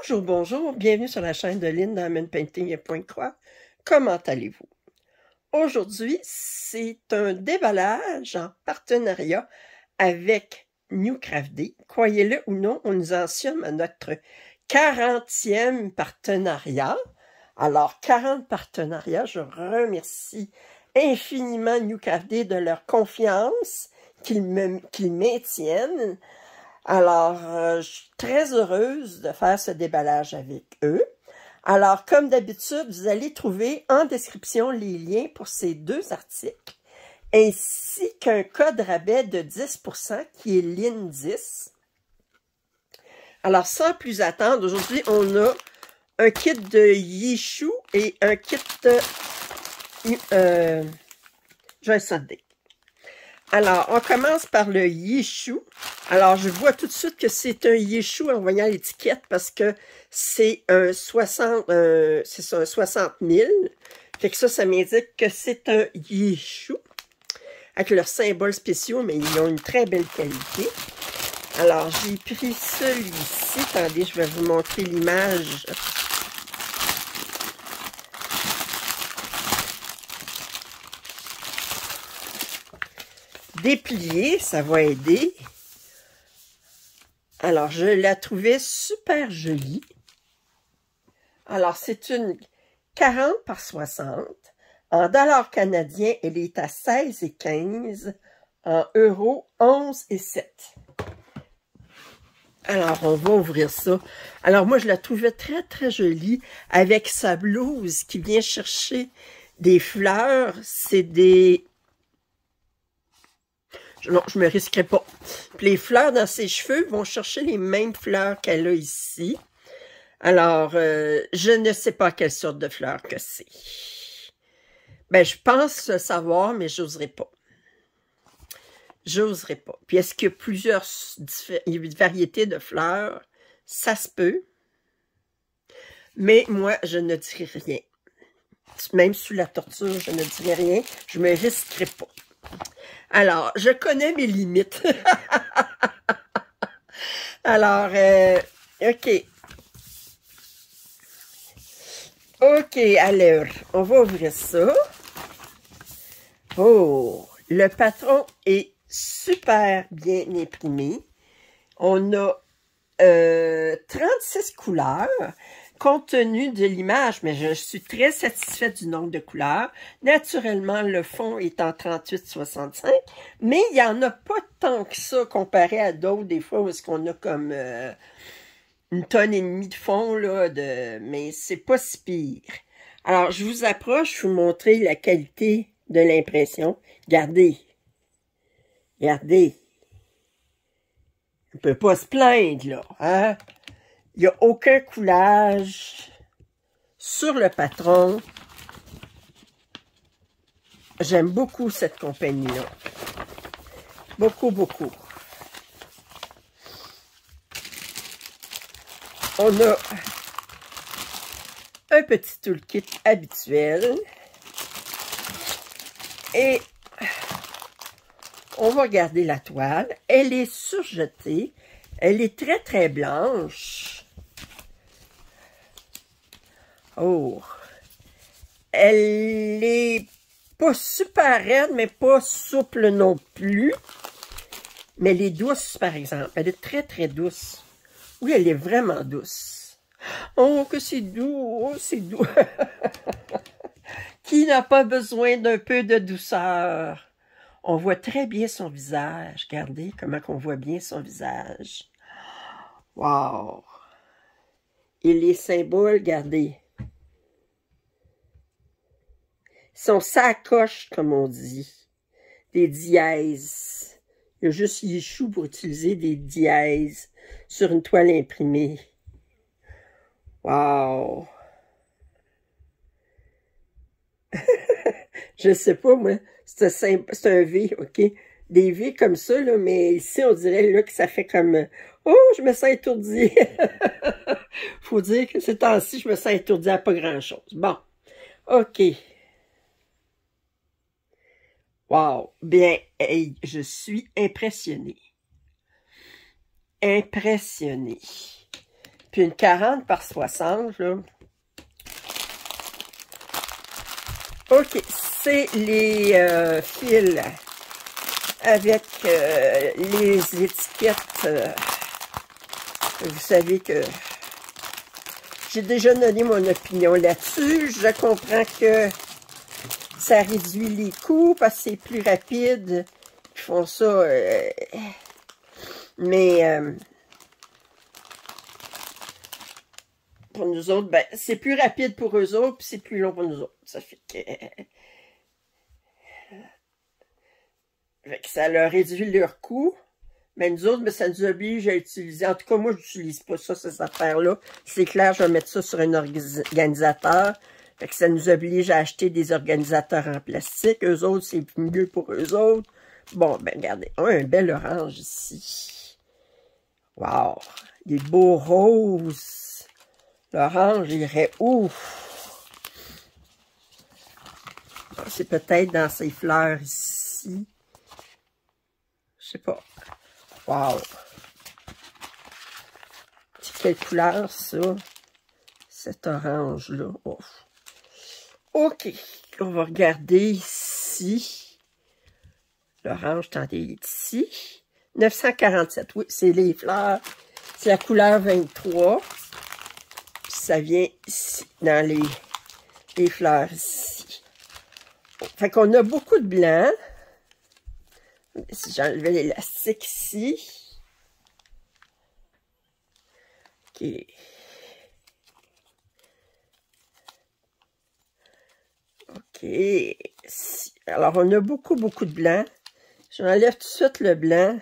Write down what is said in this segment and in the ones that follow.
Bonjour, bonjour, bienvenue sur la chaîne de Lynn Diamond Painting et Pointe-Croix. Comment allez-vous? Aujourd'hui, c'est un déballage en partenariat avec New Craft Day. Croyez-le ou non, on nous en sommes à notre 40e partenariat. Alors, 40 partenariats, je remercie infiniment New Craft Day de leur confiance qu'ils maintiennent. Alors, je suis très heureuse de faire ce déballage avec eux. Alors, comme d'habitude, vous allez trouver en description les liens pour ces deux articles, ainsi qu'un code rabais de 10% qui est LIN10. Alors, sans plus attendre, aujourd'hui, on a un kit de Yishu et un kit de Joy Sunday. Alors, on commence par le Yishu. Alors, je vois tout de suite que c'est un Yishu en voyant l'étiquette parce que c'est un 60 000. Fait que ça m'indique que c'est un Yishu avec leurs symboles spéciaux, mais ils ont une très belle qualité. Alors, j'ai pris celui-ci. Attendez, je vais vous montrer l'image. Déplier, ça va aider. Alors, je la trouvais super jolie. Alors, c'est une 40 par 60. En dollars canadiens, elle est à 16,15. En euros, 11,7. Alors, on va ouvrir ça. Alors, moi, je la trouvais très, très jolie avec sa blouse qui vient chercher des fleurs. C'est des... Non, je me risquerai pas. Puis les fleurs dans ses cheveux vont chercher les mêmes fleurs qu'elle a ici. Alors, je ne sais pas quelle sorte de fleurs que c'est. Ben, je pense savoir, mais j'oserais pas. J'oserais pas. Puis, est-ce qu'il y a plusieurs variétés de fleurs? Ça se peut. Mais moi, je ne dirai rien. Même sous la torture, je ne dirai rien. Je me risquerai pas. Alors, je connais mes limites. Alors, OK. OK, alors, on va ouvrir ça. Oh, le patron est super bien imprimé. On a 36 couleurs. Compte tenu de l'image, mais je suis très satisfaite du nombre de couleurs. Naturellement, le fond est en 38-65, mais il n'y en a pas tant que ça comparé à d'autres, des fois, où est-ce qu'on a comme une tonne et demie de fond, là, mais c'est pas si pire. Alors, je vous approche, je vais vous montrer la qualité de l'impression. Regardez. Regardez. On ne peut pas se plaindre, là, hein? Il n'y a aucun coulage sur le patron. J'aime beaucoup cette compagnie-là. Beaucoup, beaucoup. On a un petit toolkit habituel. Et on va regarder la toile. Elle est surjetée. Elle est très, très blanche. Oh! Elle est pas super raide, mais pas souple non plus. Mais elle est douce, par exemple. Elle est très, très douce. Oui, elle est vraiment douce. Oh, que c'est doux! Oh, c'est doux! Qui n'a pas besoin d'un peu de douceur? On voit très bien son visage. Regardez comment on voit bien son visage. Wow! Et les symboles, regardez. Ils sont sacoches, comme on dit. Des dièses. Il y a juste Yishu pour utiliser des dièses sur une toile imprimée. Wow! Je sais pas, moi. C'est un V, OK? Des V comme ça, là, mais ici, on dirait là que ça fait comme... Oh, je me sens étourdie. Faut dire que ces temps-ci, je me sens étourdie à pas grand-chose. Bon, OK. Wow! Bien, hey, je suis impressionnée. Impressionnée. Puis une 40 par 60, là. OK, c'est les fils avec les étiquettes. Vous savez que j'ai déjà donné mon opinion là-dessus. Je comprends que ça réduit les coûts parce que c'est plus rapide. Ils font ça. Mais pour nous autres, ben, c'est plus rapide pour eux autres, puis c'est plus long pour nous autres. Ça fait que ça leur réduit leur coût. Mais nous autres, ben, ça nous oblige à utiliser. En tout cas, moi, je n'utilise pas ça, ces affaires-là. C'est clair, je vais mettre ça sur un organisateur. Fait que ça nous oblige à acheter des organisateurs en plastique. Eux autres, c'est mieux pour eux autres. Bon, ben, regardez. On a un bel orange ici. Wow! Des beaux roses. L'orange irait ouf! C'est peut-être dans ces fleurs ici. Je sais pas. Wow! C'est quelle couleur, ça? Cet orange-là. Oh. OK. On va regarder ici. L'orange, attendez, il est ici. 947. Oui, c'est les fleurs. C'est la couleur 23. Puis ça vient ici, dans les fleurs ici. Fait qu'on a beaucoup de blanc. Si j'enlevais l'élastique ici. OK. OK. Alors, on a beaucoup de blanc. J'enlève tout de suite le blanc.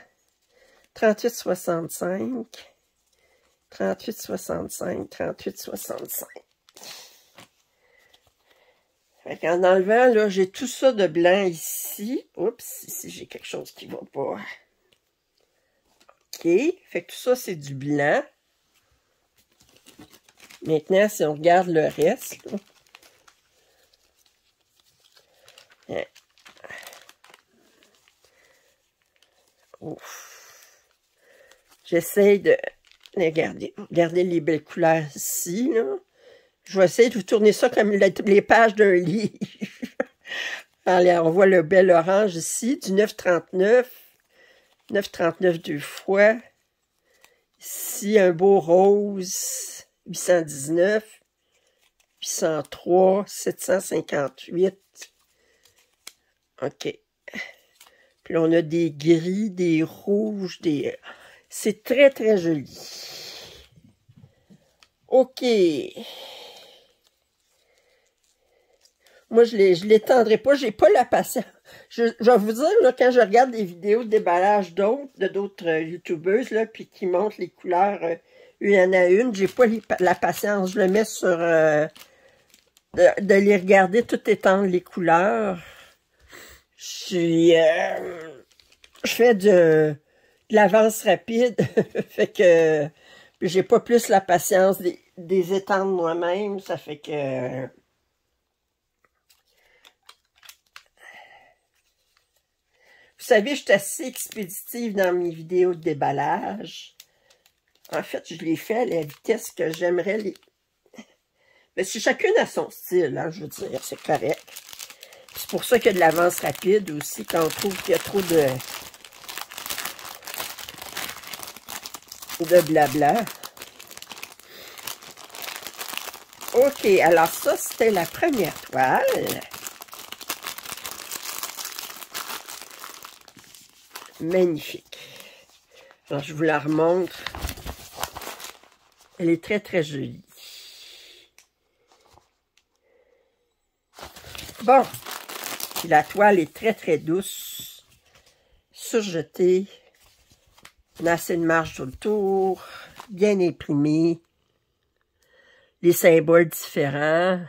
38,65. 38,65. 38,65. Fait qu'en enlevant, là, j'ai tout ça de blanc ici. Oups, ici, j'ai quelque chose qui va pas. OK. Fait que tout ça, c'est du blanc. Maintenant, si on regarde le reste, là. J'essaie de regarder les belles couleurs ici, là. Je vais essayer de vous tourner ça comme les pages d'un livre. Alors, on voit le bel orange ici, du 9,39. 9,39 deux fois. Ici, un beau rose, 819. 803, 758. OK. Puis là, on a des gris, des rouges, des... C'est très, très joli. OK. Moi, je l'étendrai pas. J'ai pas la patience. Je vais vous dire, là, quand je regarde des vidéos de déballage d'autres YouTubeuses, là, puis qui montrent les couleurs une à une, j'ai pas la patience. Je le mets sur... de les regarder tout étendre les couleurs. Je fais de l'avance rapide. Fait que j'ai pas plus la patience des étendre moi-même. Ça fait que... Vous savez, je suis assez expéditive dans mes vidéos de déballage. En fait, je les fais à la vitesse que j'aimerais les... Mais c'est chacune à son style, hein, je veux dire, c'est correct. C'est pour ça qu'il y a de l'avance rapide aussi, quand on trouve qu'il y a trop de blabla. OK, alors ça, c'était la première toile. Magnifique. Alors, je vous la remontre. Elle est très, très jolie. Bon. Puis la toile est très, très douce. Surjetée. On a assez de marge tout le tour. Bien imprimé. Les symboles différents.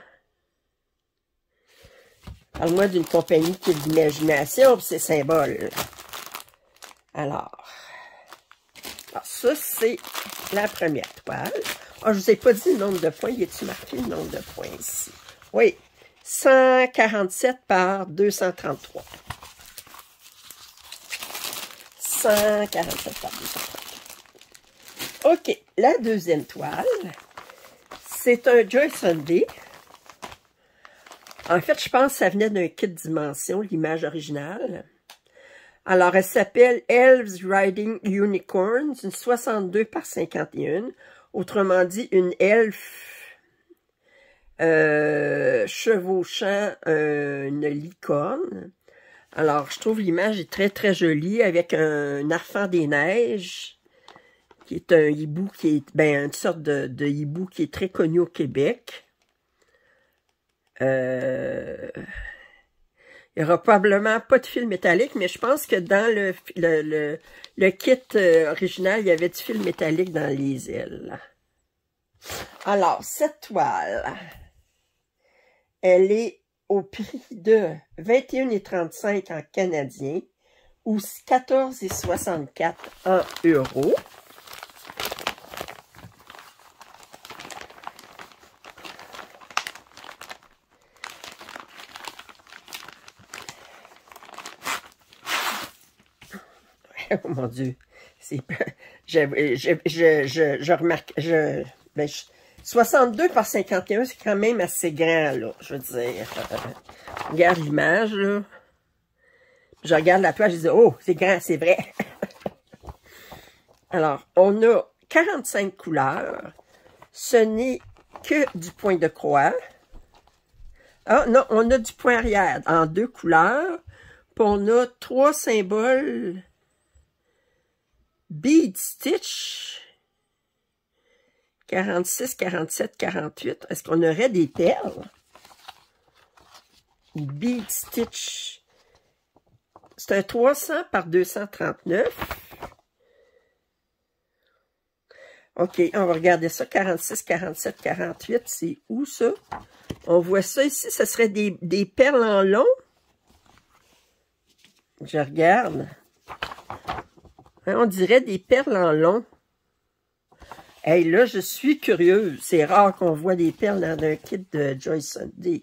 Parle-moi d'une compagnie qui a de l'imagination pour ces symboles. Alors, ça, c'est la première toile. Ah, je vous ai pas dit le nombre de points. Y a-t-il marqué le nombre de points ici? Oui, 147 par 233. 147 par 233. OK, la deuxième toile, c'est un Joy Sunday. En fait, je pense que ça venait d'un kit Dimension, l'image originale. Alors, elle s'appelle Elves Riding Unicorns, une 62 par 51. Autrement dit, une elfe chevauchant une licorne. Alors, je trouve l'image est très, très jolie avec un Arfan des neiges, qui est un hibou qui est, ben, une sorte de hibou qui est très connu au Québec. Il n'y aura probablement pas de fil métallique, mais je pense que dans le kit original, il y avait du fil métallique dans les ailes. Alors, cette toile, elle est au prix de 21,35 en canadien ou 14,64 en euros. Oh mon Dieu, c'est je remarque, 62 par 51, c'est quand même assez grand, là, je veux dire. Regarde l'image, là. Je regarde la toile, je dis, oh, c'est grand, c'est vrai. Alors, on a 45 couleurs. Ce n'est que du point de croix. Ah, non, on a du point arrière en 2 couleurs. Puis on a 3 symboles bead stitch. 46, 47, 48. Est-ce qu'on aurait des perles? Bead stitch. C'est un 300 par 239. OK, on va regarder ça. 46, 47, 48. C'est où ça? On voit ça ici. Ce serait des perles en long. Je regarde. On dirait des perles en long. Hey, là, je suis curieuse. C'est rare qu'on voit des perles dans un kit de Joy Sunday.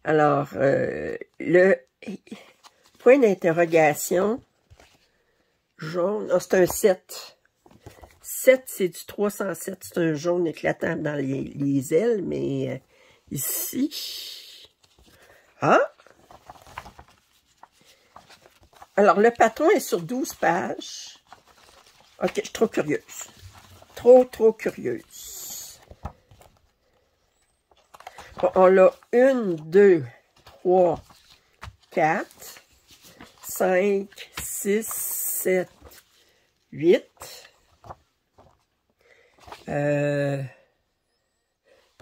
Alors, le point d'interrogation jaune. Ah, c'est un 7. 7, c'est du 307. C'est un jaune éclatant dans les ailes, mais ici... Ah! Alors, le patron est sur 12 pages. OK, je suis trop curieuse. Trop curieuse. Bon, on a 1, 2, 3, 4, 5, 6, 7, 8,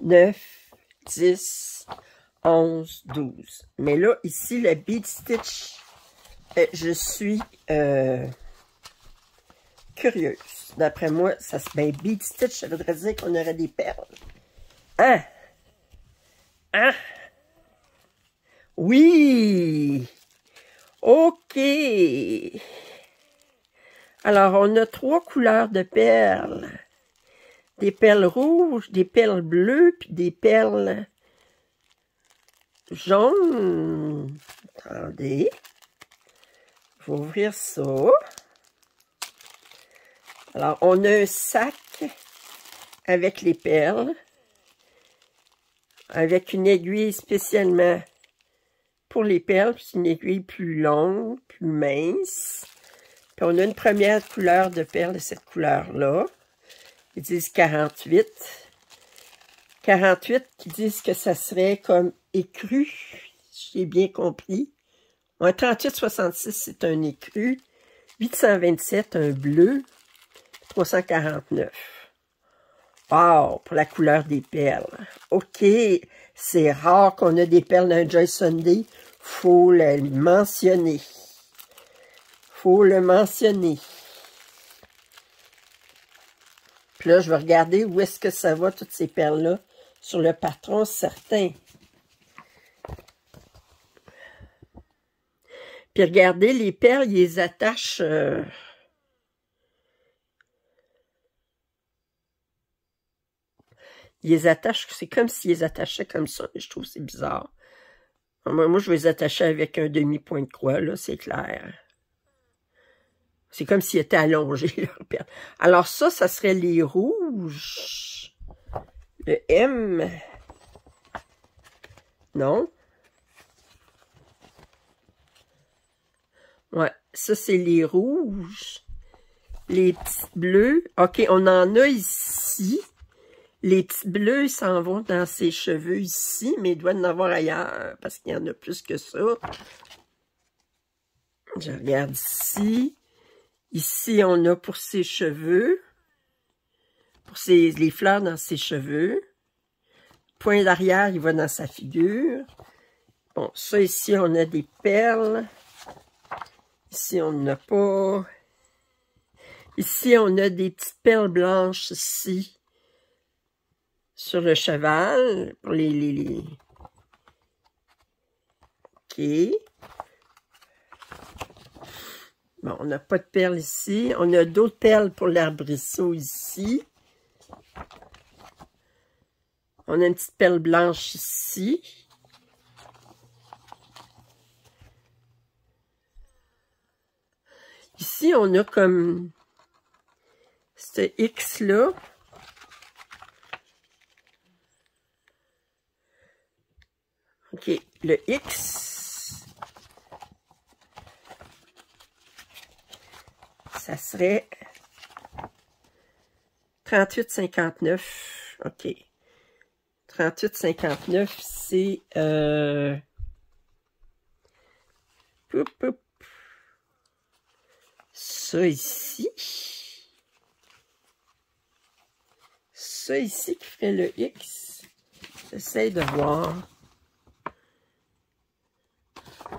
9, 10, 11, 12. Mais là, ici, le bead stitch, je suis curieuse. D'après moi, ça ben, bead stitch, ça voudrait dire qu'on aurait des perles. Hein? Hein? Oui! OK! Alors, on a 3 couleurs de perles. Des perles rouges, des perles bleues, puis des perles jaunes. Attendez. Je vais ouvrir ça. Alors, on a un sac avec les perles, avec une aiguille spécialement pour les perles, puis une aiguille plus longue, plus mince. Puis on a une première couleur de perles de cette couleur-là. Ils disent 48. 48 qui disent que ça serait comme écru, si j'ai bien compris. Un 38,66, c'est un écru. 827, un bleu. 349. Wow, pour la couleur des perles. OK, c'est rare qu'on ait des perles dans un Joy Sunday. Faut le mentionner. Faut le mentionner. Puis là, je vais regarder où est-ce que ça va, toutes ces perles-là, sur le patron certain. Puis regardez, les perles, ils les attachent... Ils les attachent, c'est comme s'ils les attachaient comme ça. Je trouve que c'est bizarre. Moi, je vais les attacher avec un demi-point de croix, là, c'est clair. C'est comme s'ils étaient allongés, leurs perles. Alors ça serait les rouges. Le M. Non. Ouais, ça c'est les rouges. Les petits bleus. OK, on en a ici. Les petits bleus s'en vont dans ses cheveux ici, mais il doit en avoir ailleurs, parce qu'il y en a plus que ça. Je regarde ici. Ici, on a pour ses cheveux. Pour les fleurs dans ses cheveux. Point d'arrière, il va dans sa figure. Bon, ça ici, on a des perles. Ici, on n'en a pas. Ici, on a des petites perles blanches ici. Sur le cheval. Pour les... OK. Bon, on n'a pas de perles ici. On a d'autres perles pour l'arbrisseau ici. On a une petite perle blanche ici. Ici, on a comme ce X-là. OK, le X, ça serait 38,59. OK. 38,59, c'est... Ça ici. Ça ici qui ferait le X. J'essaie de voir.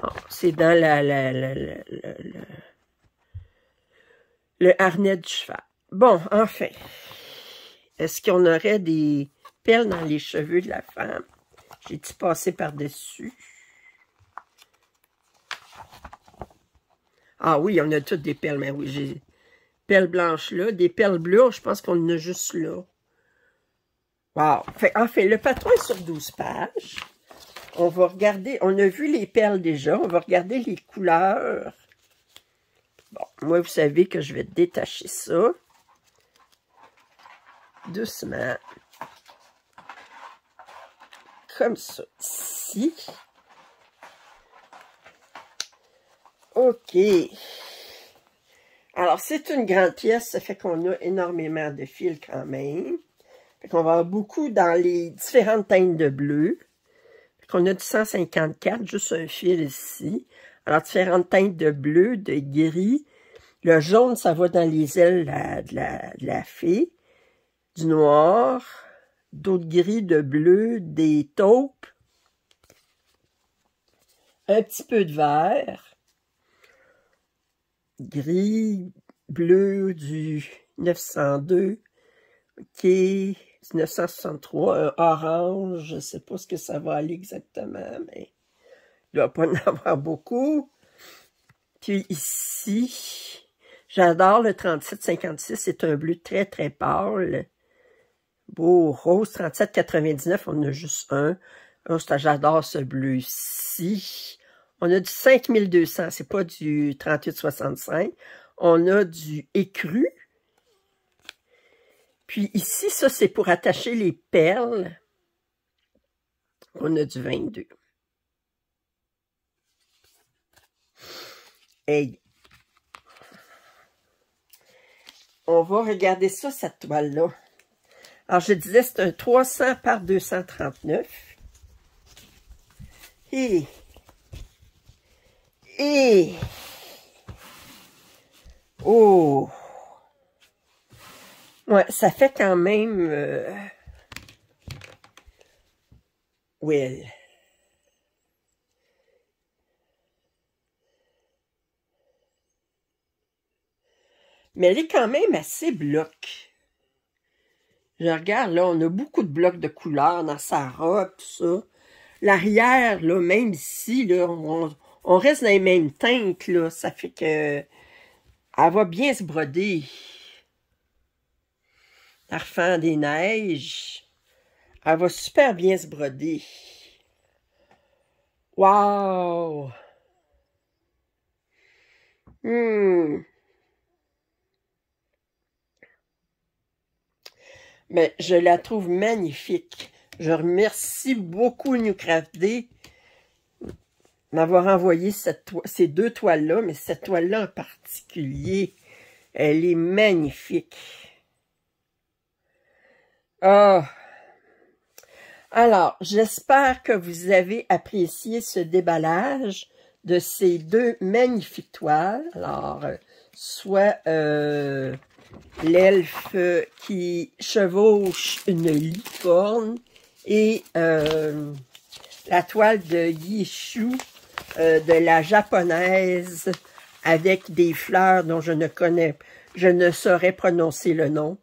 Oh, c'est dans le harnais du cheval. Bon, enfin. Est-ce qu'on aurait des perles dans les cheveux de la femme? J'ai-tu passé par-dessus? Ah oui, on a toutes des perles, mais oui, j'ai des perles blanches là, des perles bleues, je pense qu'on en a juste là. Wow! Enfin, le patron est sur 12 pages. On va regarder, on a vu les perles déjà, on va regarder les couleurs. Bon, moi, vous savez que je vais détacher ça. Doucement. Comme ça, ici. OK. Alors, c'est une grande pièce, ça fait qu'on a énormément de fils quand même. Fait qu'on va avoir beaucoup dans les différentes teintes de bleu. Fait qu'on a du 154, juste un fil ici. Alors, différentes teintes de bleu, de gris. Le jaune, ça va dans les ailes de la fée. Du noir, d'autres gris, de bleu, des taupes. Un petit peu de vert. Gris, bleu du 902. OK, 1963, un orange, je ne sais pas ce que ça va aller exactement, mais il ne doit pas en avoir beaucoup. Puis ici, j'adore le 3756, c'est un bleu très très pâle. Beau rose, 3799, on en a juste un. J'adore ce bleu-ci. On a du 5200, c'est pas du 3865. On a du écru. Puis ici, ça, c'est pour attacher les perles. On a du 22. Hey. On va regarder ça, cette toile-là. Alors, je disais, c'est un 300 par 239. Et... Oh! Ouais, ça fait quand même... Well. Mais elle est quand même assez bloc. Je regarde, là, on a beaucoup de blocs de couleurs dans sa robe, tout ça. L'arrière, là, même ici, là, on reste dans les mêmes teintes, là. Ça fait que... Elle va bien se broder. L'Arfan des neiges. Elle va super bien se broder. Wow! Mais je la trouve magnifique. Je remercie beaucoup New Craft Day m'avoir envoyé ces deux toiles-là, mais cette toile-là en particulier, elle est magnifique. Ah! Alors, j'espère que vous avez apprécié ce déballage de ces deux magnifiques toiles. Alors, soit l'elfe qui chevauche une licorne et la toile de Yishu de la japonaise avec des fleurs dont je ne saurais prononcer le nom.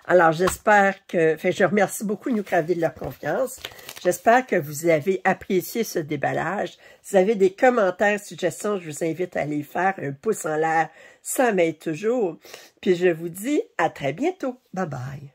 Alors, j'espère que... Enfin, je remercie beaucoup New Craft Day de leur confiance. J'espère que vous avez apprécié ce déballage. Si vous avez des commentaires, suggestions, je vous invite à les faire. Un pouce en l'air, ça m'aide toujours. Puis je vous dis à très bientôt. Bye bye.